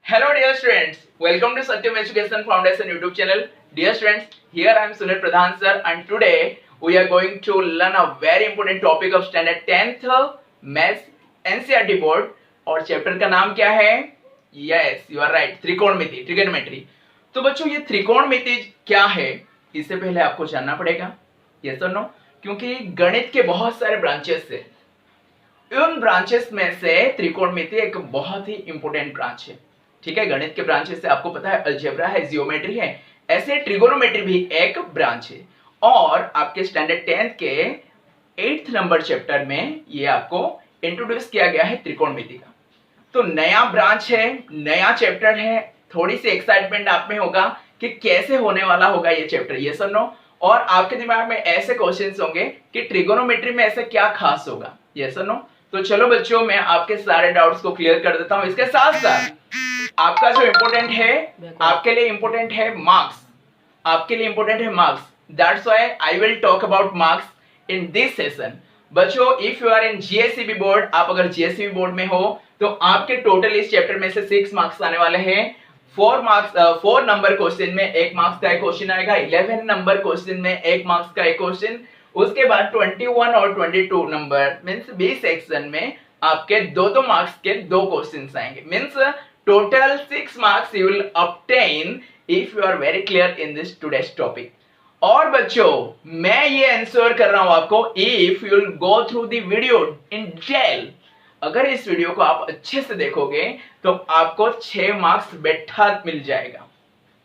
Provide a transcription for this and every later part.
Hello dear students, welcome to Satyam Education Foundation YouTube channel. Dear students, here I am Sunil Pradhan sir and today we are going to learn a very important topic of standard 10th Maths NCERT board और chapter का नाम क्या है? Yes, you are right, त्रिकोणमिति, trigonometry. तो बच्चों ये त्रिकोणमिति क्या है इससे पहले आपको जानना पड़ेगा, yes or no? क्योंकि गणित के बहुत सारे ब्रांचेस है, उन ब्रांचेस में से त्रिकोणमिति एक बहुत ही इंपॉर्टेंट ब्रांच है। ठीक है, गणित के ब्रांचेस से आपको पता है अलजेब्रा है, जियोमेट्री है, ऐसे ट्रिगोनोमेट्री भी एक ब्रांच है। और आपके स्टैंडर्ड 10th के 8th नंबर चैप्टर में ये आपको इंट्रोड्यूस किया गया है त्रिकोणमिति का। तो नया ब्रांच है, नया चैप्टर है, थोड़ी सी एक्साइटमेंट आप में होगा कि कैसे होने वाला होगा ये चैप्टर, ये सर नो। और आपके दिमाग में ऐसे क्वेश्चंस होंगे कि ट्रिगोनोमेट्री में ऐसा क्या खास होगा, ये सर नो। तो चलो बच्चों, मैं आपके सारे डाउट्स को क्लियर कर देता हूं। इसके साथ साथ आपका जो इंपॉर्टेंट है, आपके लिए इंपॉर्टेंट है मार्क्स, आपके लिए इंपॉर्टेंट है marks. That's why I will talk about marks in this session. बच्चों, if you are in GSEB board, आप अगर जीएसईबी बोर्ड में हो तो आपके टोटल इस चैप्टर में से 6 मार्क्स आने वाले हैं। 4 नंबर क्वेश्चन में 1 मार्क्स का एक क्वेश्चन आएगा, 11 नंबर क्वेश्चन में 1 मार्क्स का एक क्वेश्चन, उसके बाद 21 और 22 नंबर मींस बी सेक्शन में आपके 2 मार्क्स के 2 क्वेश्चंस आएंगे। Means total 6 marks you will obtain if you are very clear in this today's topic. और बच्चों, मैं ये आंसर कर रहा हूं आपको, if you will go through the video in detail, अगर इस वीडियो को आप अच्छे से देखोगे तो आपको 6 मार्क्स बैठा मिल जाएगा।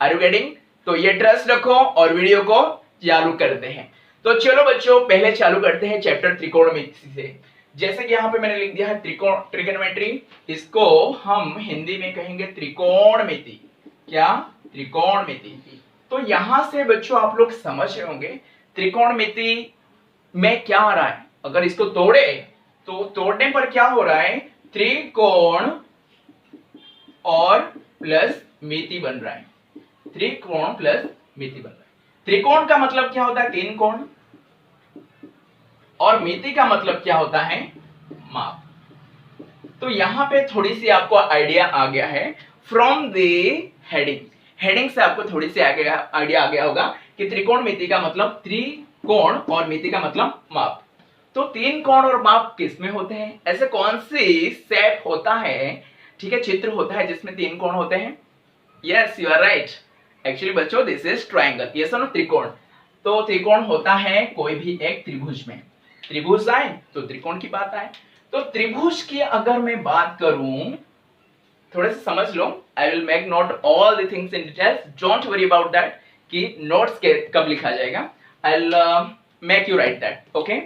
Are you getting? तो ये ट्रस्ट रखो और वीडियो को चालू करते हैं। तो चलो बच्चों, पहले चालू करते हैं चैप्टर त्रिकोणमिति से। जैसे कि यहाँ पे मैंने लिख दिया है ट्रिगोनोमेट्री, इसको हम हिंदी में कहेंगे त्रिकोणमिति। क्या? त्रिकोणमिति। तो यहां से बच्चों आप लोग समझ रहे होंगे त्रिकोणमिति में क्या आ रहा है। अगर इसको तोड़े तो तोड़ने पर क्या हो रहा है, त्रिकोण और प्लस मिति बन रहा है। त्रिकोण प्लस मिति बन रहा है। त्रिकोण का मतलब क्या होता है? 3 कोण। और मिति का मतलब क्या होता है? माप। तो यहां पे थोड़ी सी आपको आइडिया आ गया है फ्रॉम द हेडिंग से आपको थोड़ी सी आइडिया आ गया होगा कि त्रिकोणमिति का मतलब त्रिकोण और मिति का मतलब माप। तो 3 कोण और माप किस में होते हैं? ऐसे कौन सी शेप होता है, ठीक है, चित्र होता है जिसमें 3 कोण होते हैं? Yes, you are right. Actually बच्चों दिस इज ट्रायंगल, ये सुनो त्रिकोण। तो त्रिकोण होता है कोई भी एक त्रिभुज में, त्रिभुज आए तो त्रिकोण की बात आए। तो त्रिभुज की अगर मैं बात करूं, थोड़े से समझ लो, I will make note all the things in details, don't worry about that कि नोट्स के कब लिखा जाएगा। I will make you write that, okay.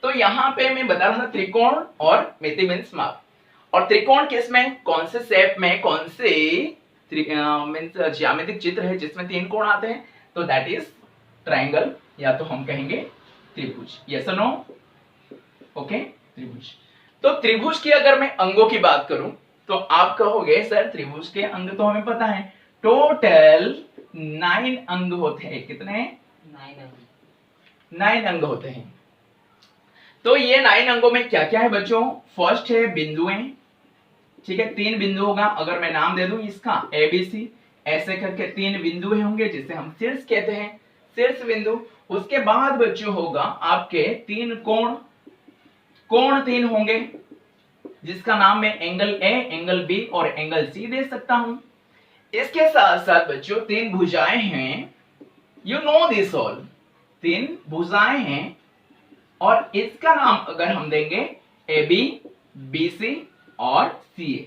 तो यहां पे मैं बता रहा था त्रिकोण और मिति मींस माप। और त्रिकोण किस में, कौन से शेप में, कौन से मींस ज्यामितिक चित्र है जिसमें 3 कोण आते हैं, तो दैट इज ट्रायंगल, या तो हम कहेंगे त्रिभुज। यस और नो? ओके, त्रिभुज। तो त्रिभुज की अगर मैं अंगों की बात करूं तो आप कहोगे सर त्रिभुज के अंग तो हमें पता है, टोटल 9 अंग होते हैं। कितने? 9 अंग होते हैं। तो ये 9 अंगों में क्या क्या है बच्चों? फर्स्ट है बिंदुएं, ठीक है, 3 बिंदु होगा। अगर मैं नाम दे दूं इसका ABC, ऐसे करके 3 बिंदु होंगे जिसे हम शीर्ष कहते हैं, शीर्ष बिंदु। उसके बाद बच्चों होगा आपके 3 कोण, कोण 3 होंगे जिसका नाम मैं एंगल A, एंगल B और एंगल C दे सकता हूं। इसके साथ साथ बच्चों 3 भुजाएं हैं, यू नो दिस ऑल, 3 भुजाएं हैं। और इसका नाम अगर हम देंगे AB, BC और CA।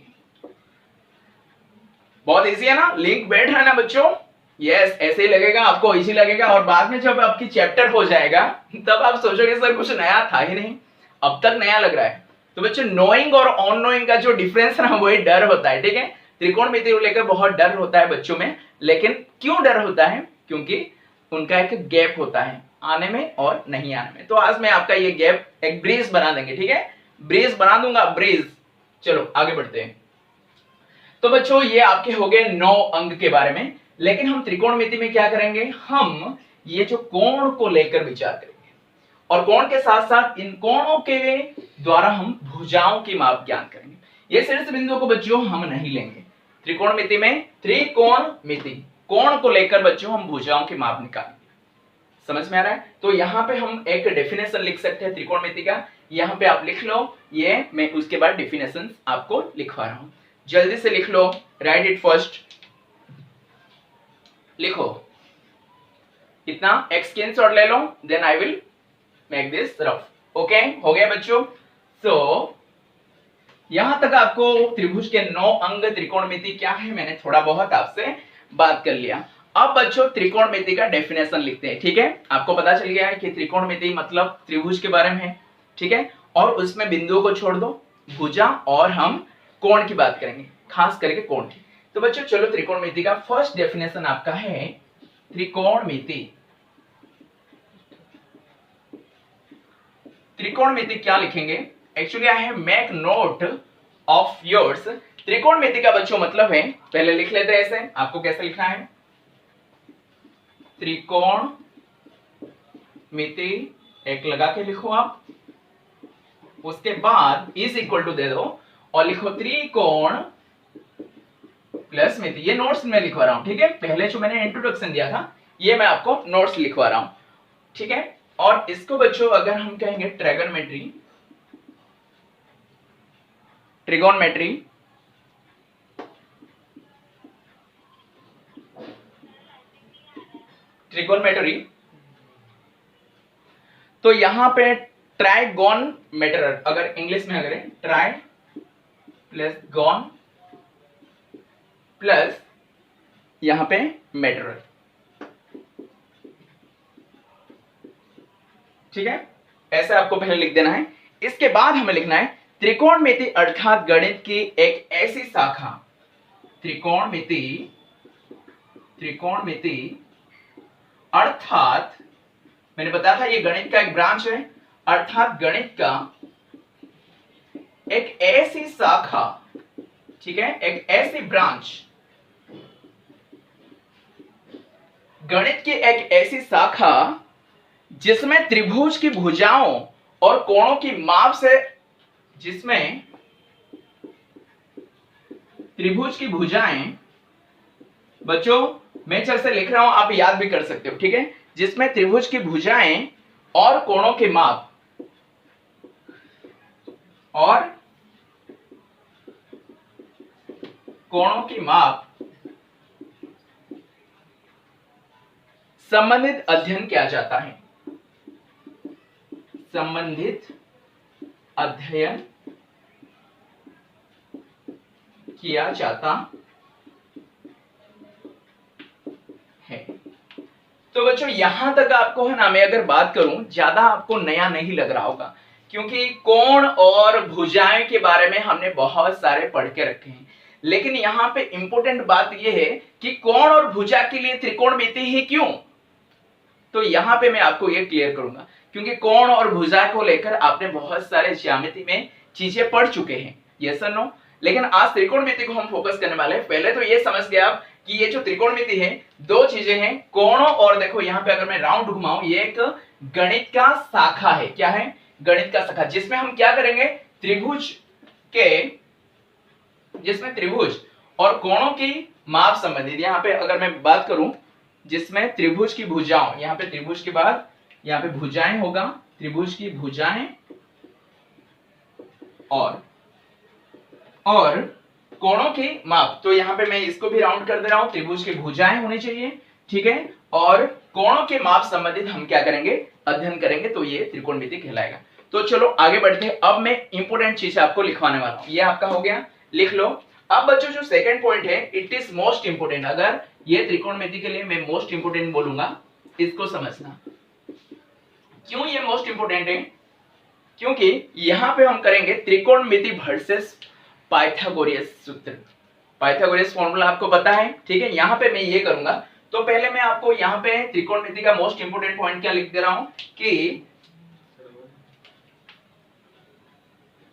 बहुत इजी है ना, लिंक बैठ रहा है ना बच्चों? यस, ऐसे ही लगेगा आपको, इजी लगेगा। और बाद में जब आपकी चैप्टर हो जाएगा तब आप सोचोगे सर कुछ नया था ही नहीं, अब तक नया लग रहा है। तो बच्चों नोइंग और ऑन नोइंग का जो डिफरेंस है ना, वही डर होता है। ठीक है, त्रिकोणमिति को लेकर बहुत डर होता है बच्चों में, लेकिन क्यों डर होता है? क्योंकि उनका एक गैप होता है आने में और नहीं आने में। तो आज मैं आपका ये गैप एक ब्रिज बना देंगे, ठीक है, ब्रिज बना दूंगा, ब्रिज। चलो आगे बढ़ते हैं। तो बच्चों ये आपके हो गए 9 अंग के बारे में। लेकिन हम त्रिकोणमिति में क्या करेंगे, हम ये जो कोण को लेकर विचार करेंगे और कोण के साथ साथ इन कोणों के द्वारा हम भुजाओं की माप ज्ञान करेंगे। ये शीर्ष बिंदु को बच्चों हम नहीं लेंगे, त्रिकोणमिति में त्रिकोणमिति, कोण को लेकर बच्चों हम भुजाओं की माप निकालेंगे। समझ में आ रहा है? तो यहाँ पे हम एक डेफिनेशन लिख सकते हैं त्रिकोणमिति का, यहाँ पे आप लिख लो, ये मैं उसके बाद डेफिनेशन आपको लिखवा रहा हूं, जल्दी से लिख लो, राइट इट फर्स्ट, लिखो इतना, एक स्क्रीनशॉट ले लो, then I will make this rough. Okay, हो गया बच्चों? सो यहां तक आपको त्रिभुज के 9 अंग त्रिकोणमिति क्या है मैंने थोड़ा बहुत आपसे बात कर लिया। अब बच्चों त्रिकोणमिति का डेफिनेशन लिखते हैं, ठीक है? आपको पता चल गया है कि त्रिकोणमिति मतलब त्रिभुज के बारे में है, ठीक है? और उसमें बिंदुओं को छोड़ दो, भुजा और हम कोण की बात करेंगे, खास करके कोण की। तो बच्चों चलो त्रिकोणमिति का फर्स्ट डेफिनेशन आपका है त्रिकोणमिति। त्रिकोणमिति क्या लिखेंगे? Actually I have make note of yours. त्रिकोणमिति का बच्चों मतलब है, पहले लिख लेते हैं ऐसे, आपको कैसे लिखना है? त्रिकोणमिति एक लगा के लिखो आप, उसके बाद इज इक्वल टू दे दो और लिखो त्रिकोण प्लस मिति। ये नोट्स में लिखवा रहा हूं, ठीक है? पहले जो मैंने इंट्रोडक्शन दिया था ये मैं आपको नोट्स लिखवा रहा हूं, ठीक है? और इसको बच्चों अगर हम कहेंगे ट्रिगोनमेट्री, ट्रिगोनमेट्री ट्रिगोनमेट्री, तो यहां पे ट्राइगोनमेटर, अगर इंग्लिश में अगर ट्राई प्लस गॉन प्लस यहां पे मेटर, ठीक है? ऐसे आपको पहले लिख देना है। इसके बाद हमें लिखना है त्रिकोणमिति अर्थात गणित की एक ऐसी शाखा, त्रिकोणमिति, त्रिकोणमिति अर्थात मैंने बताया था ये गणित का एक ब्रांच है, अर्थात गणित का एक ऐसी शाखा, ठीक है? एक ऐसी ब्रांच, गणित की एक ऐसी शाखा जिसमें त्रिभुज की भुजाओं और कोणों की माप से, जिसमें त्रिभुज की भुजाएं, बच्चों मैं चल से लिख रहा हूं, आप याद भी कर सकते हो, ठीक है? जिसमें त्रिभुज की भुजाएं और कोणों के माप और कोणों की माप संबंधित अध्ययन किया जाता है, संबंधित अध्ययन किया जाता है। तो बच्चों यहां तक आपको है ना, मैं अगर बात करूं ज्यादा आपको नया नहीं लग रहा होगा, क्योंकि कोण और भुजाएं के बारे में हमने बहुत सारे पढ़ के रखे हैं, लेकिन यहां पे इंपॉर्टेंट बात यह है कि कोण और भुजा के लिए त्रिकोणमिति ही क्यों? तो यहां पे मैं आपको ये क्लियर करूंगा, क्योंकि कोण और भुजा को लेकर आपने बहुत सारे ज्यामिति में चीजें पढ़ चुके हैं, यस और नो? लेकिन आज त्रिकोणमिति को हम फोकस करने वाले हैं। पहले तो ये समझ गए आप कि ये जो त्रिकोणमिति है दो चीजें हैं, कोणों और, देखो यहां पे अगर मैं राउंड घुमाऊं, ये एक गणित का शाखा है। क्या है? गणित का शाखा, जिसमें हम क्या करेंगे? त्रिभुज के, जिसमें त्रिभुज और कोणों की माप संबंधित, यहां पे अगर मैं बात करूं जिसमें त्रिभुज की भुजाओं, यहां पे त्रिभुज के बाद यहां पे भुजाएं होगा, त्रिभुज की भुजाएं और कोणों की माप, तो यहां पे मैं इसको भी राउंड कर दे रहा हूं, त्रिभुज की भुजाएं होनी चाहिए, ठीक है? और कोणों के माप संबंधित हम क्या करेंगे? अध्ययन करेंगे, तो ये त्रिकोणमिति कहलाएगा। तो चलो आगे बढ़ते हैं। अब मैं इंपोर्टेंट चीज आपको लिखवाने वाला हूं, ये आपका हो गया, लिख लो। अब बच्चों जो सेकंड पॉइंट है, इट इज मोस्ट इंपोर्टेंट, अगर ये त्रिकोणमिति के लिए मैं मोस्ट इंपोर्टेंट बोलूंगा, इसको समझना। क्यों ये मोस्ट इंपोर्टेंट है? क्योंकि यहां पे हम करेंगे त्रिकोणमिति वर्सेस पाइथागोरस सूत्र, पाइथागोरस फॉर्मूला आपको पता है, ठीक है? यहां पे मैं ये करूंगा, तो पहले मैं आपको यहां पे त्रिकोणमिति का मोस्ट इंपोर्टेंट पॉइंट क्या लिख दे रहा हूं कि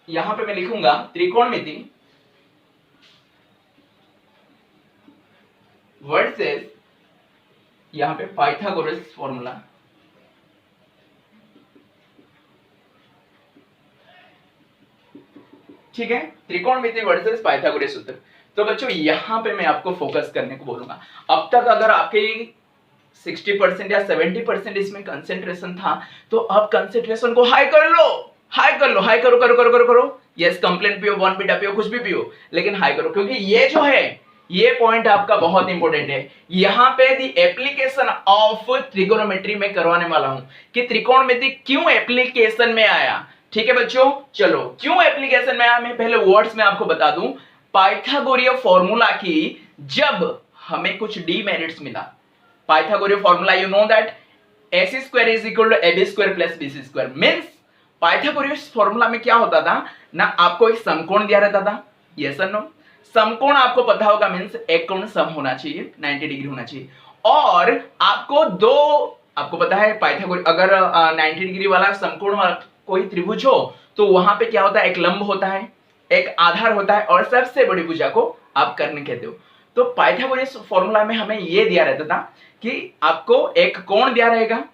यहां पे मैं लिखूंगा त्रिकोणमिति वर्सेस यहां पे पाइथागोरस फॉर्मूला, ठीक है? त्रिकोणमिति वर्सेस पाइथागोरस सूत्र। तो बच्चों यहाँ पे मैं आपको फोकस करने को बोलूंगा। अब तक अगर आपके 60% या 70% इसमें कंसेंट्रेशन था, तो अब कंसेंट्रेशन को हाई कर लो, हाई कर लो, हाई करो करो करो करो करो। यस, कंप्लेंट पियो, बॉर्नविटा पियो, कुछ भी पियो, लेकिन हाई करो, क्योंकि ये जो है ये पॉइंट आपका बहुत इंपॉर्टेंट है। यहाँ पे दी एप्लीकेशन ऑफ ट्रिगोनोमेट्री में करवाने वाला हूं कि त्रिकोणमिति क्यों एप्लीकेशन में आया। ठीक है बच्चों, चलो क्यों एप्लीकेशन में आया मैं पहले वर्ड्स में आपको बता दूं। पाइथागोरियन फॉर्मूला की जब हमें कुछ डीमेरिट्स मिला, Pythagorean formula you know that ac square is equal to ab square plus bc square. Means Pythagorean formula में क्या होता था ना, आपको एक समकोण दिया रहता था, यस और नो। समकोण आपको पता होगा, मींस एक कोण सम होना चाहिए, 90 डिग्री होना चाहिए। और आपको दो, आपको पता है पाइथागोरियन अगर 90 डिग्री वाला समकोण वाला कोई त्रिभुज हो तो वहां पे क्या होता है, एक लंब होता है, एक आधार होता है, और सबसे बड़ी भुजा को आप कर्ण कहते हो। तो पाइथागोरस फॉर्मूला में हमें यह दिया रहता था कि आपको एक कोण दिया रहेगा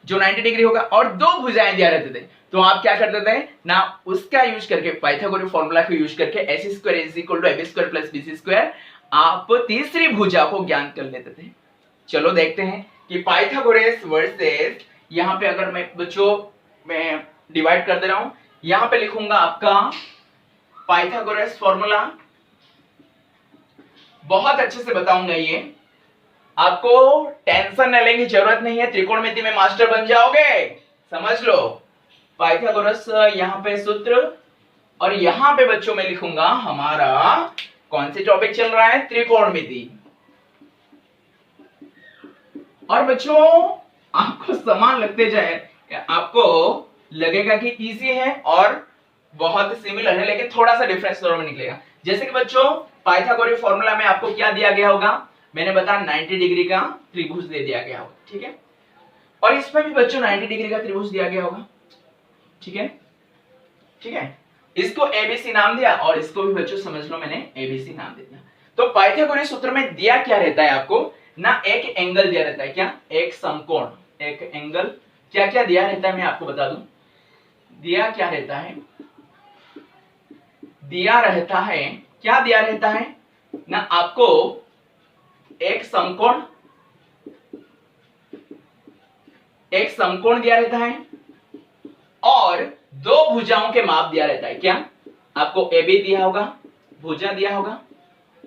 जो 90 डिग्री होगा और दो भुजाएं दिया रहते थे। तो आप क्या करते थे ना, उसका यूज करके, पाइथागोरस फॉर्मूला को यूज करके ac square is equal to ab square plus bc square आप तीसरी भुजा को ज्ञान कर लेते थे। चलो देखते हैं कि पाइथागोरस वर्सेस, यहां पे अगर मैं बच्चों मैं डिवाइड कर दे रहा हूं, यहां पे लिखूंगा आपका पाइथागोरस फॉर्मूला, बहुत अच्छे से बताऊंगा ये, आपको टेंशन न लेने की जरूरत नहीं है, त्रिकोणमिति में मास्टर बन जाओगे, समझ लो। पाइथागोरस यहां पे सूत्र, और यहां पे बच्चों में लिखूंगा हमारा कौन सी टॉपिक चल रहा है, त्रिकोणमिति। और बच्चों आपको समान लगते जाए, आपको लगेगा कि इजी है और बहुत सिमिलर है, लेकिन थोड़ा सा डिफरेंस जरूर में निकलेगा। जैसे कि बच्चों पाइथागोरस फॉर्मूला में आपको क्या दिया गया होगा, मैंने बताया 90 डिग्री का त्रिभुज दे दिया गया होगा, ठीक है। और इसमें भी बच्चों 90 डिग्री का त्रिभुज दिया गया होगा, ठीक है, ठीक है। इसको एबीसी नाम दिया और इसको भी बच्चों समझ लो मैंने एबीसी नाम दे दिया। तो पाइथागोरस सूत्र में दिया क्या रहता है आपको ना, एक एंगल दिया रहता है, क्या, एक समकोण, एक एंगल। क्या क्या दिया रहता है मैं आपको बता दूं, दिया क्या रहता है, दिया रहता है, क्या दिया रहता है ना, आपको एक समकोण, एक समकोण दिया रहता है और दो भुजाओं के माप दिया रहता है। क्या, आपको ए बी दिया होगा, भुजा दिया होगा,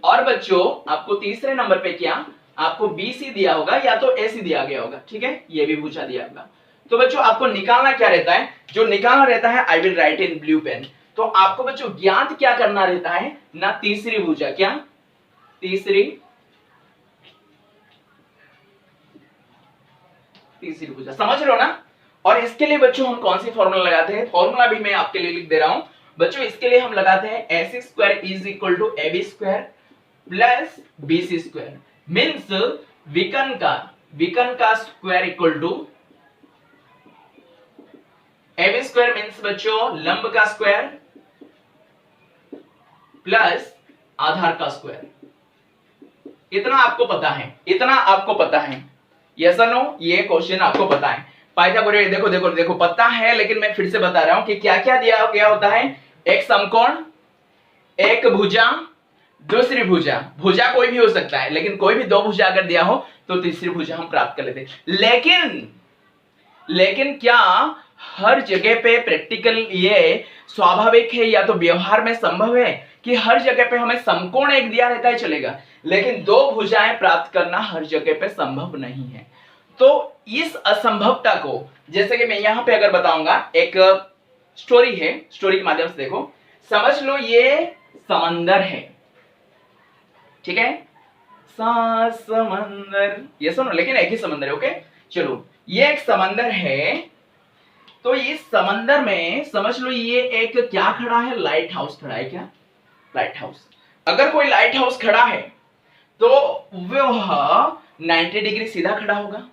और बच्चों आपको तीसरे नंबर पे क्या, आपको बी सी दिया होगा या तो ए सी दिया गया होगा, ठीक है, ये भी भुजा दिया होगा। तो बच्चों आपको निकालना क्या रहता है, जो निकालना रहता है I will write in blue pen. तो आपको बच्चों ज्ञात क्या करना रहता है ना, तीसरी भुजा, क्या, तीसरी भुजा, समझ रहे हो ना। और इसके लिए बच्चों हम कौन सी फॉर्मूला लगाते हैं, फॉर्मूला भी मैं आपके लिए लिख दे रहा हूं बच्चों। इसके लिए हम लगाते हैं ac square is equal to ab square plus bc square. Means विकर्ण का square equal to ab square, means बच्चों लंब का स्क्वायर प्लस आधार का स्क्वायर। इतना आपको पता है, इतना आपको पता है, यस और नो, ये क्वेश्चन आपको पता है। पाइथागोरस देखो देखो देखो पता है, लेकिन मैं फिर से बता रहा हूं कि क्या क्या दिया गया होता है, एक समकोण, एक भुजा, दूसरी भुजा, भुजा कोई भी हो सकता है, लेकिन कोई भी दो भुजा अगर दिया हो तो तीसरी भुजा हम प्राप्त कर लेते। लेकिन क्या हर जगह पे प्रैक्टिकल ये स्वाभाविक है या तो व्यवहार में संभव है कि हर जगह पे हमें समकोण एक दिया रहता है चलेगा, लेकिन दो भुजाएं प्राप्त करना हर जगह पे संभव नहीं है। तो इस असंभवता को, जैसे कि मैं यहां पे अगर बताऊंगा, एक स्टोरी है, स्टोरी के माध्यम से देखो, समझ लो ये समंदर है, ठीक है, समंदर, ये सुनो, लेकिन एक ही समंदर है, ओके। चलो ये एक समंदर है, तो इस समंदर में समझ लो ये एक क्या खड़ा है, लाइट हाउस खड़ा है, क्या, लाइट हाउस। अगर कोई लाइट हाउस खड़ा है तो वह 90 डिग्री सीधा खड़ा होगा,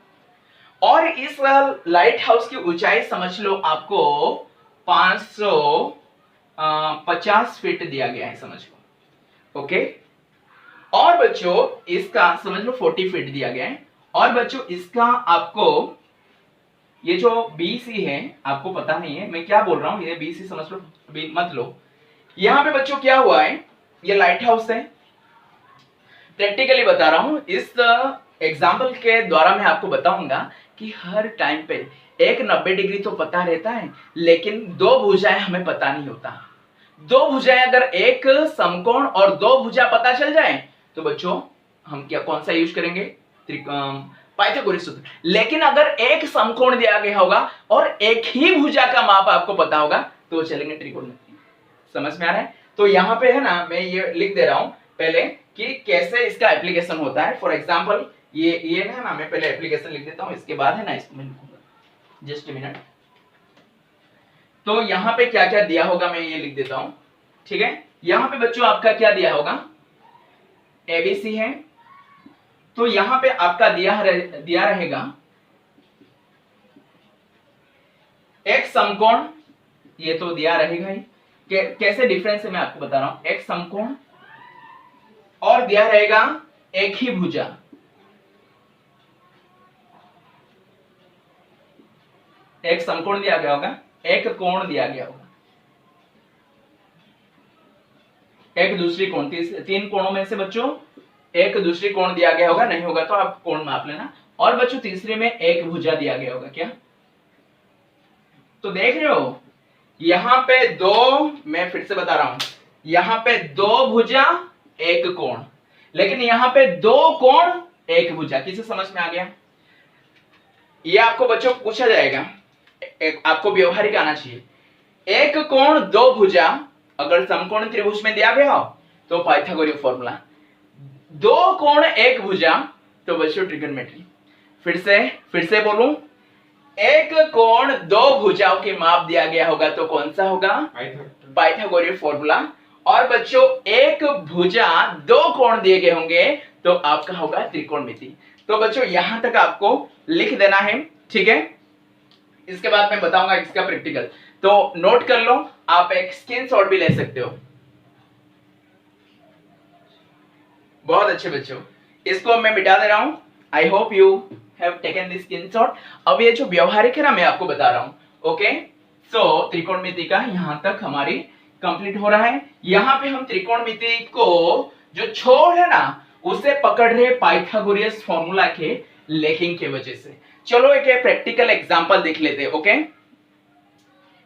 और इस लाइट हाउस की ऊंचाई समझ लो आपको 550 फीट दिया गया है, समझ लो, ओके। और बच्चों इसका समझ लो 40 फीट दिया गया है, और बच्चों इसका आपको ये जो BC है, आपको पता नहीं है मैं क्या बोल रहा हूं, ये BC समझ लो, मत लो। यहां पे बच्चों क्या हुआ है, ये लाइट हाउस है। प्रैक्टिकली बता रहा हूं, इस एग्जाम्पल के द्वारा मैं आपको बताऊंगा कि हर टाइम पे एक 90 डिग्री तो पता रहता है, लेकिन दो भुजाएं हमें पता नहीं होता। दो भुजाएं, अगर एक समकोण और दो भुजा पता चल जाए तो बच्चों हम क्या कौन सा यूज करेंगे? पाइथागोरस सूत्र। लेकिन अगर एक समकोण दिया गया होगा और एक ही भुजा का माप आपको पता होगा तो चलेंगे त्रिकोणमिति। समझ में आ रहा है? तो यहाँ पे है ना, मैं ये लिख दे रहा हूं पहले कि कैसे इसका एप्लीकेशन होता है। फॉर एग्जाम्पल ये ना, मैं पहले एप्लीकेशन लिख देता हूं, इसके बाद है ना इसको मैं लिखूंगा। Just a minute. तो यहाँ पे क्या क्या दिया होगा मैं ये लिख देता हूं, ठीक है। यहाँ पे बच्चों आपका क्या दिया होगा? एबीसी है, तो यहां पे आपका दिया रहेगा एक समकोण, ये तो दिया रहेगा ही। कैसे डिफरेंस है मैं आपको बता रहा हूं। एक समकोण और दिया रहेगा एक ही भुजा। एक समकोण दिया गया होगा, एक कोण दिया गया होगा, एक दूसरी कोण। तीन कोणों में से बच्चों एक दूसरी कोण दिया गया होगा, नहीं होगा तो आप कोण माप लेना। और बच्चों तीसरे में एक भुजा दिया गया होगा। क्या? तो देख रहे हो यहां पे दो, मैं फिर से बता रहा हूं, यहां पे दो भुजा एक कोण, लेकिन यहां पे दो कोण एक भुजा। किसे समझ में आ गया? ये आपको बच्चों पूछा जाएगा, आपको व्यवहारिक आना चाहिए। एक कोण दो भुजा अगर समकोण त्रिभुज में दिया गया हो तो पाइथागोरस फॉर्मूला। दो कोण एक भुजा तो बच्चों ट्रिगोनोमेट्री। फिर से बोलूं, एक कोण दो भुजाओं के माप दिया गया होगा तो कौन सा होगा? Pythagoras formula. और बच्चों एक भुजा दो कोण दिए गए होंगे तो आपका होगा त्रिकोणमिति। तो बच्चों यहां तक आपको लिख देना है, ठीक है। इसके बाद मैं बताऊंगा इसका प्रैक्टिकल, तो नोट कर लो। आप एक स्क्रीनशॉट भी ले सकते हो। बहुत अच्छे बच्चों, इसको मैं मिटा दे रहा हूं। I hope you have taken this screenshot. अब ये जो व्यवहारिक है ना, मैं आपको बता रहा हूं। ओके, सो त्रिकोणमिति का यहां तक हमारी कंप्लीट हो रहा है। यहां पे हम त्रिकोणमिति को जो छोर है ना उसे पकड़ रहे पाइथागोरस फॉर्मूला के लेखिंग की वजह से। चलो एक प्रैक्टिकल एग्जांपल देख लेते हैं। ओके,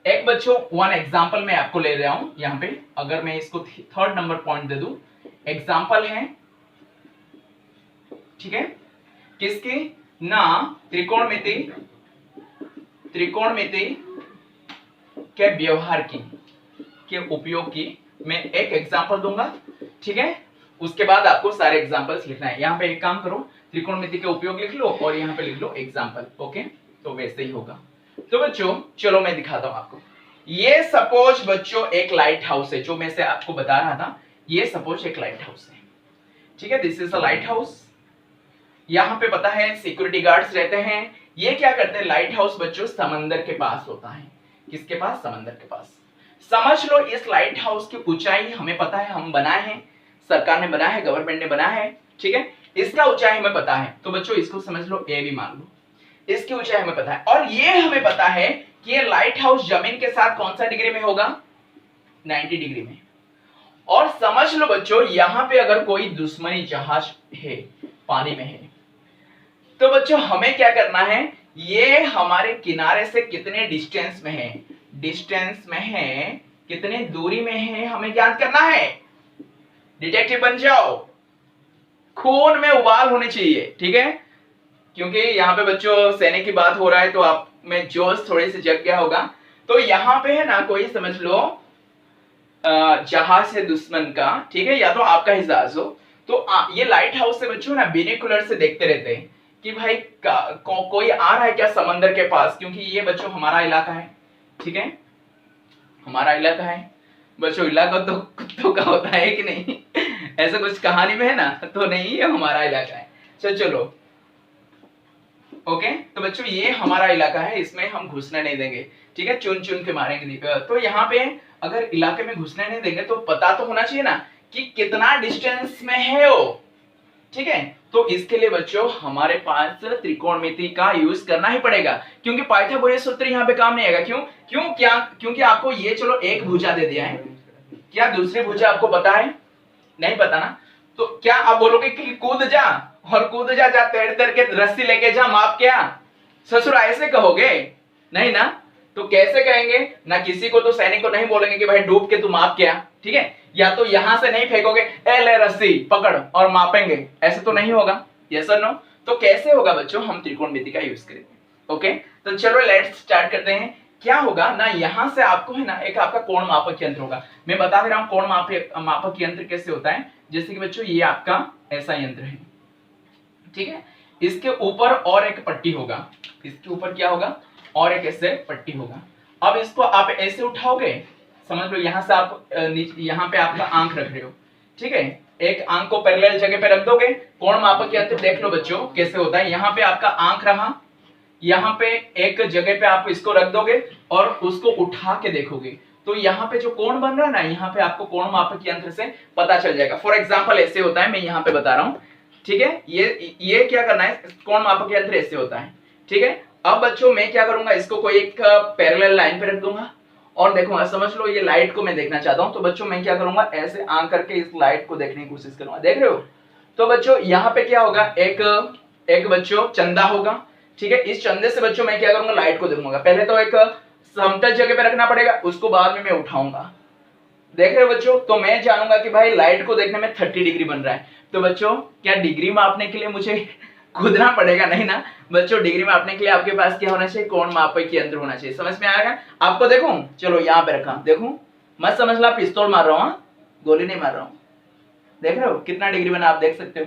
एक बच्चों वन एग्जांपल मैं आपको ले रहा हूं। यहां पे अगर मैं इसको थर्ड नंबर पॉइंट दे दूं, एग्जांपल है, ठीक है, किसकी ना? त्रिकोणमिति के व्यवहार की, के उपयोग की। मैं एक एग्जांपल दूंगा, ठीक है, उसके बाद आपको सारे एग्जांपल्स लिखना है। यहां पे एक काम करो, त्रिकोणमिति के उपयोग लिख लो और यहां पे लिख लो एग्जांपल। ओके, तो वैसे ही होगा। तो बच्चों चलो मैं दिखाता हूं आपको। ये सपोज बच्चों एक लाइट हाउस है, जो मैं से आपको बता रहा था। ये सपोज एक लाइट हाउस है, ठीक है, this is a light house. यहां पे पता है सिक्योरिटी गार्ड्स रहते हैं। ये क्या करते हैं? लाइट हाउस बच्चों समंदर के पास होता है। किसके पास? समंदर के पास। समझ लो इस लाइट हाउस की ऊंचाई हमें पता है, हम बनाए हैं, सरकार ने बनाया है, गवर्नमेंट ने बनाया है, ठीक है। इसका ऊंचाई हमें पता है, तो बच्चों इसको समझ लो ए भी मान लो। इसकी ऊंचाई हमें पता है और ये हमें पता है कि ये लाइट हाउस जमीन के साथ कौन सा डिग्री में होगा? 90 डिग्री में। और समझ लो बच्चों यहां पे अगर कोई दुश्मनी जहाज है, पानी में है, तो बच्चों हमें क्या करना है? ये हमारे किनारे से कितने डिस्टेंस में है, कितने दूरी में है, हमें ज्ञात करना है। डिटेक्टिव बन जाओ, खून में उबाल होने चाहिए, ठीक है, क्योंकि यहाँ पे बच्चों सैनिक की बात हो रहा है तो आप में जोश थोड़े से जग गया होगा। तो यहाँ पे है ना, कोई समझ लो जहाज है दुश्मन का, ठीक है, या तो आपका ही जहाज हो, तो ये लाइट हाउस से बच्चों ना बिनोकुलर से देखते रहते हैं कि भाई कोई आ रहा है क्या समंदर के पास, क्योंकि ये बच्चों हमारा इलाका है, ठीक है, हमारा इलाका है। बच्चों इलाका तो कुत्तों का होता है कि नहीं? ऐसा कुछ कहानी में है ना, तो नहीं, ये हमारा इलाका है। चलो ओके, तो बच्चों ये हमारा इलाका है, इसमें हम घुसने नहीं देंगे, ठीक है, चुन चुन के मारेंगे। तो यहाँ पे अगर इलाके में घुसने नहीं देंगे तो पता तो होना चाहिए ना कि कितना डिस्टेंस में है वो, ठीक है। तो इसके लिए बच्चों हमारे पास त्रिकोणमिति का यूज करना ही पड़ेगा, क्योंकि पाइथागोरस सूत्र यहाँ पे काम नहीं आएगा। क्योंकि आपको ये चलो एक भुजा दे दिया है, क्या दूसरी भुजा आपको पता है? नहीं पता ना, तो क्या आप बोलोगे कि कूद जा, और कूद जा जा तैर तैर के रस्सी लेके जा, माप क्या ससुर ऐसे कहोगे? नहीं ना। तो कैसे कहेंगे ना, किसी को तो सैनिक को नहीं बोलेंगे कि भाई डूब के तू माप क्या, ठीक है, या तो यहां से नहीं फेंकोगे ए ले रस्सी पकड़ और मापेंगे, ऐसे तो नहीं होगा। यस और नो? तो कैसे होगा बच्चों, हम त्रिकोणमिति का यूज करेंगे। ओके, तो चलो लेट्स स्टार्ट करते हैं। क्या होगा ना, यहां से आपको है ना एक आपका कोण मापक यंत्र होगा। मैं बता दे रहा हूं कोण मापक यंत्र कैसे होता है। जैसे कि बच्चों ये आपका ऐसा यंत्र है, ठीक है, इसके ऊपर और एक पट्टी होगा, इसके ऊपर क्या होगा और एक ऐसे पट्टी होगा। अब इसको आप ऐसे उठाओगे, समझ लो यहां से आप यहां पे आपका आंख रख रहे हो, ठीक है, एक आंख को पैरेलल जगह पे रख दोगे। कोण मापक यंत्र देख लो बच्चों कैसे होता है। यहाँ पे आपका आंख रहा, यहाँ पे एक जगह पे आप इसको रख दोगे और उसको उठा के देखोगे, तो यहाँ पे जो कोण बन रहा है ना, यहाँ पे आपको कोण मापक यंत्र से पता चल जाएगा। फॉर एग्जाम्पल ऐसे होता है, मैं यहाँ पे बता रहा हूँ, ठीक है, ये क्या करना है, कोण मापक यंत्र ऐसे होता है, ठीक है। अब बच्चों मैं क्या करूंगा, इसको कोई एक पैरेलल लाइन पे रख दूंगा और देखूंगा, समझ लो ये लाइट को मैं देखना चाहता हूं, तो बच्चों मैं क्या करूंगा, ऐसे आंख करके इस लाइट को देखने की कोशिश करूंगा। देख रहे हो? तो बच्चों यहाँ पे क्या होगा, एक बच्चों चंदा होगा, ठीक है, इस चंदे से बच्चों मैं क्या करूंगा, लाइट को देखूंगा। पहले तो एक समतल जगह पे रखना पड़ेगा, उसको बाद में मैं उठाऊंगा। देख रहे हो बच्चों? तो मैं जानूंगा कि भाई लाइट को देखने में 30 डिग्री बन रहा है। तो बच्चों क्या डिग्री मापने के लिए मुझे कूदना पड़ेगा? नहीं ना बच्चों, डिग्री मापने के लिए आपके पास क्या होना चाहिए, कोण मापक यंत्र होना चाहिए। समझ में आएगा आपको? देखूं, चलो यहाँ पे रखा, देखूं, मत समझ ला पिस्तौल मार रहा हूं, गोली नहीं मार रहा हूं। देख रहे हो कितना डिग्री बना, आप देख सकते हो,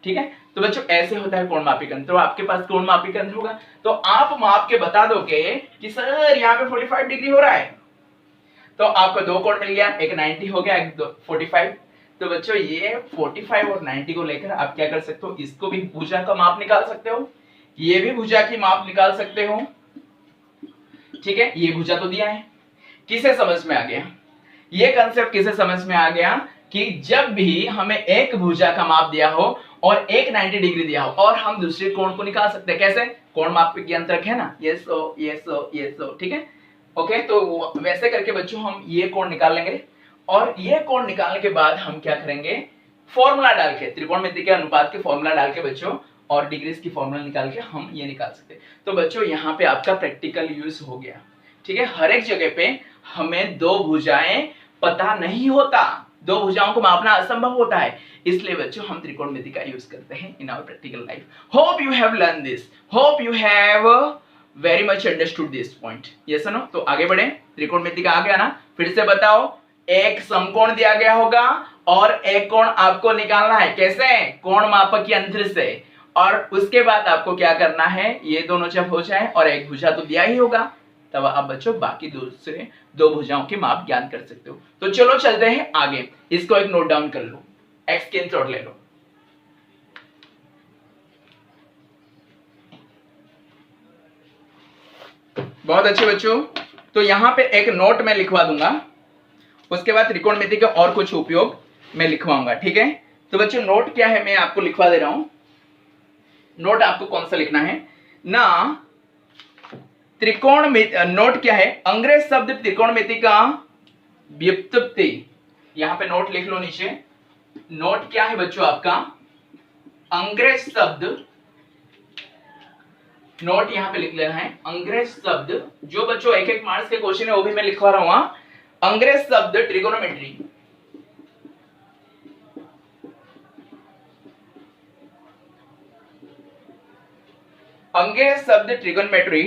ठीक है। तो बच्चों ऐसे होता है कोण मापक यंत्र। तो आपके पास कोण मापक यंत्र होगा तो आप माप के बता दोगे कि सर यहाँ पे 45 डिग्री हो रहा है, तो आपको दो कोण मिल गया, एक 90 हो गया, एक 45। तो बच्चों ये 45 और 90 को लेकर आप क्या कर सकते हो, इसको भी भुजा का माप निकाल सकते हो, ये भी भुजा की माप निकाल सकते हो, ठीक है। ये भुजा तो दिया है, किसे समझ में आ गया ये कंसेप्ट, किसे समझ में आ गया कि जब भी हमें एक भुजा का माप दिया हो और एक 90 डिग्री दिया हो और हम दूसरे कोण को निकाल सकते हैं। कैसे? कोण मापक यंत्र है ना, ये सो, ठीक है। ओके, तो वैसे करके बच्चों हम ये कोण निकाल लेंगे और ये कोण निकालने के बाद हम क्या करेंगे, फॉर्मूला डाल के, त्रिकोणमिति के अनुपात के फॉर्मूला डाल के बच्चों और डिग्रीज की फॉर्मूला निकाल के हम ये निकाल सकते हैं। तो बच्चों यहाँ पे आपका प्रैक्टिकल यूज हो गया, ठीक है। हर एक जगह पे हमें दो भुजाएं पता नहीं होता, दो भुजाओं को मापना असंभव होता है, इसलिए बच्चों हम त्रिकोणमिति का यूज करते हैं in our practical life. Hope you have learn this, hope you have very much understood this point. Yes और नो? तो आगे बढ़े, त्रिकोणमिति का आ गया ना, फिर से बताओ, एक समकोण दिया गया होगा और एक कोण आपको निकालना है। कैसे? कोण मापक यंत्र से। और उसके बाद आपको क्या करना है, ये दोनों जब हो जाए और एक भुजा तो दिया ही होगा, तब आप बच्चों बाकी दूसरे दो भुजाओं के माप ज्ञान कर सकते हो। तो चलो चलते हैं आगे, इसको एक नोट डाउन कर लो, एक स्क्रीनशॉट ले लो। बहुत अच्छे बच्चों, तो यहां पे एक नोट मैं लिखवा दूंगा, उसके बाद त्रिकोणमिति के और कुछ उपयोग मैं लिखवाऊंगा, ठीक है। तो बच्चों नोट क्या है मैं आपको लिखवा दे रहा हूं। नोट आपको कौन सा लिखना है ना, त्रिकोणमिति नोट क्या है, अंग्रेज शब्द त्रिकोणमिति का व्युत्पत्ति, यहां पे नोट लिख लो नीचे। नोट क्या है बच्चों आपका, अंग्रेज शब्द, नोट यहां पे लिख लेना है, अंग्रेज शब्द, जो बच्चों एक एक मार्क्स के क्वेश्चन है वो भी मैं लिखवा रहा हूं। अंग्रेज शब्द ट्रिगोनोमेट्री, अंग्रेज शब्द ट्रिगोनोमेट्री,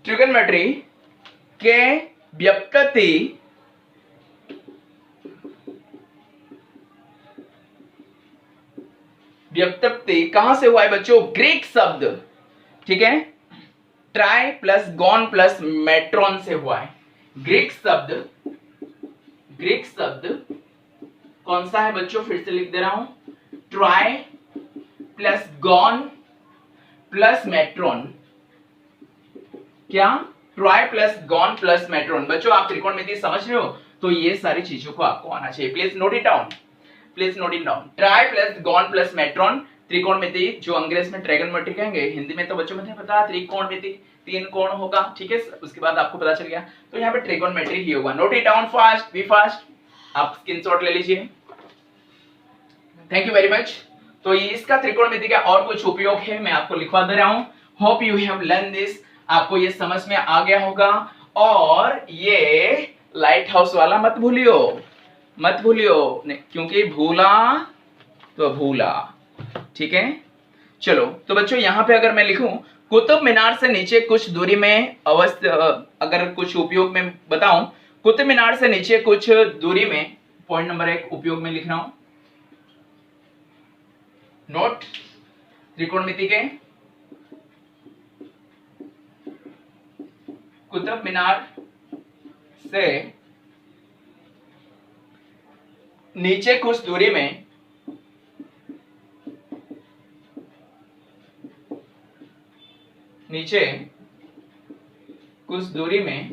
ट्रिगोनोमेट्री के व्युत्पत्ति कहां से हुआ है बच्चों, ग्रीक शब्द, ठीक है, ट्राई प्लस गॉन प्लस मेट्रॉन से हुआ है। ग्रीक शब्द कौन सा है बच्चों, फिर से लिख दे रहा हूं, tri plus gon plus metron. क्या? Tri plus gon plus metron. बच्चों आप त्रिकोणमिति समझ रहे हो तो ये सारी चीजों को आपको आना चाहिए। Please note it down, please note it down. Tri plus gon plus metron त्रिकोणमिति, जो अंग्रेज में ट्रिगोनोमेट्री कहेंगे, हिंदी में तो बच्चों मुझे पता है त्रिकोणमिति, 3 कोण होगा, ठीक है। उसके बाद आपको पता चल गया, तो यहाँ पे ट्रिगोनोमेट्री ही होगा। Note it down fast, be fast, आप स्क्रीनशॉट ले लीजिए। Thank you very much. तो ये इसका त्रिकोणमिति का और कुछ उपयोग है, मैं आपको लिखवा दे रहा हूं। Hope you have learn this, आपको ये समझ में आ गया होगा। और ये लाइट हाउस वाला मत भूलियो, मत भूलियो, क्योंकि भूला तो भूला, ठीक है। चलो तो बच्चों यहाँ पे अगर मैं लिखूं कुतुब मीनार से नीचे कुछ दूरी में अवस्थित, अगर कुछ उपयोग में बताऊं, कुतुब मीनार से नीचे कुछ दूरी में, पॉइंट नंबर 1 उपयोग में लिख रहा हूं। नोट त्रिकोणमिति के कुतुब मीनार से नीचे कुछ दूरी में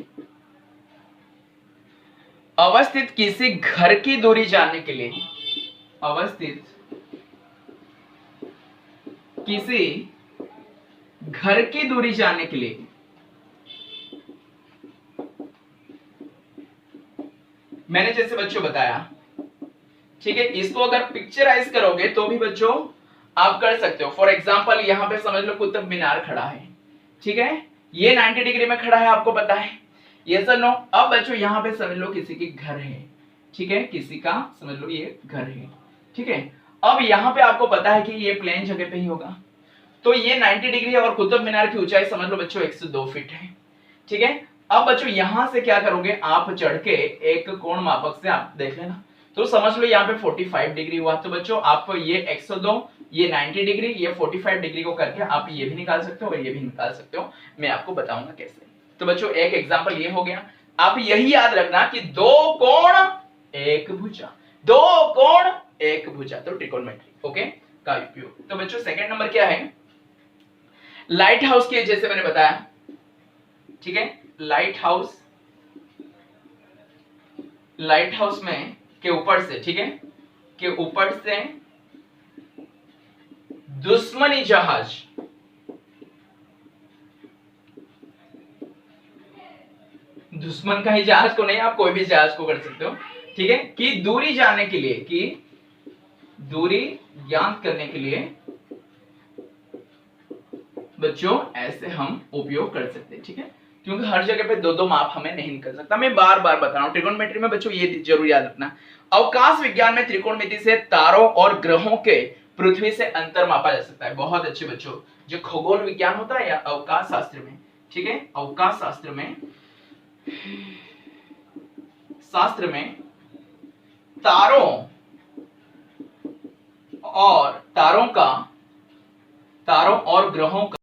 अवस्थित किसी घर की दूरी जानने के लिए, अवस्थित किसी घर की दूरी जानने के लिए मैंने जैसे बच्चों बताया, ठीक है। इसको अगर पिक्चराइज करोगे तो भी बच्चों आप कर सकते हो। फॉर एग्जांपल यहां पे समझ लो कुतुब मीनार खड़ा है, ठीक है, ये 90 डिग्री में खड़ा है, आपको पता है, ये सर नो। अब बच्चों यहां पे समझ लो किसी की घर है, ठीक है, किसी का समझ लो ये घर है, ठीक है। अब यहां पे आपको पता है कि ये प्लेन जगह पे ही होगा, तो ये 90 डिग्री है और कुतुब मीनार की ऊंचाई समझ लो बच्चों 102 फीट है, ठीक है। अब बच्चों यहां से क्या करोगे, आप चढ़ के एक कोण मापक से आप देख लेना, तो समझ लो यहाँ पे 45 डिग्री हुआ। तो बच्चों आप ये 102, ये 90 डिग्री, ये 45 डिग्री को करके आप ये भी निकाल सकते हो और ये भी निकाल सकते हो, मैं आपको बताऊंगा कैसे। तो बच्चों एक एग्जांपल ये हो गया। आप यही याद रखना कि 2 कोण 1 भुजा, 2 कोण 1 भुजा, तो ट्रिकोनोमेट्री ओके का उपयोग। तो बच्चों सेकंड नंबर क्या है, लाइट हाउस के, जैसे मैंने बताया, ठीक है, लाइट हाउस में के ऊपर से, ठीक है, के ऊपर से दुश्मनी जहाज, दुश्मन का ही जहाज को नहीं, आप कोई भी जहाज को कर सकते हो, ठीक है, कि दूरी जानने के लिए, कि दूरी ज्ञात करने के लिए बच्चों ऐसे हम उपयोग कर सकते हैं, ठीक है, क्योंकि हर जगह पे 2-2 माप हमें नहीं निकल सकता। मैं बार बार बता रहा हूं, ट्रिकोनोमेट्री में बच्चों ये जरूर याद रखना। अवकाश विज्ञान में त्रिकोणमिति से तारों और ग्रहों के पृथ्वी से अंतर मापा जा सकता है। बहुत अच्छे बच्चों, जो खगोल विज्ञान होता है या अवकाश शास्त्र में, ठीक है, अवकाश शास्त्र में तारों और ग्रहों का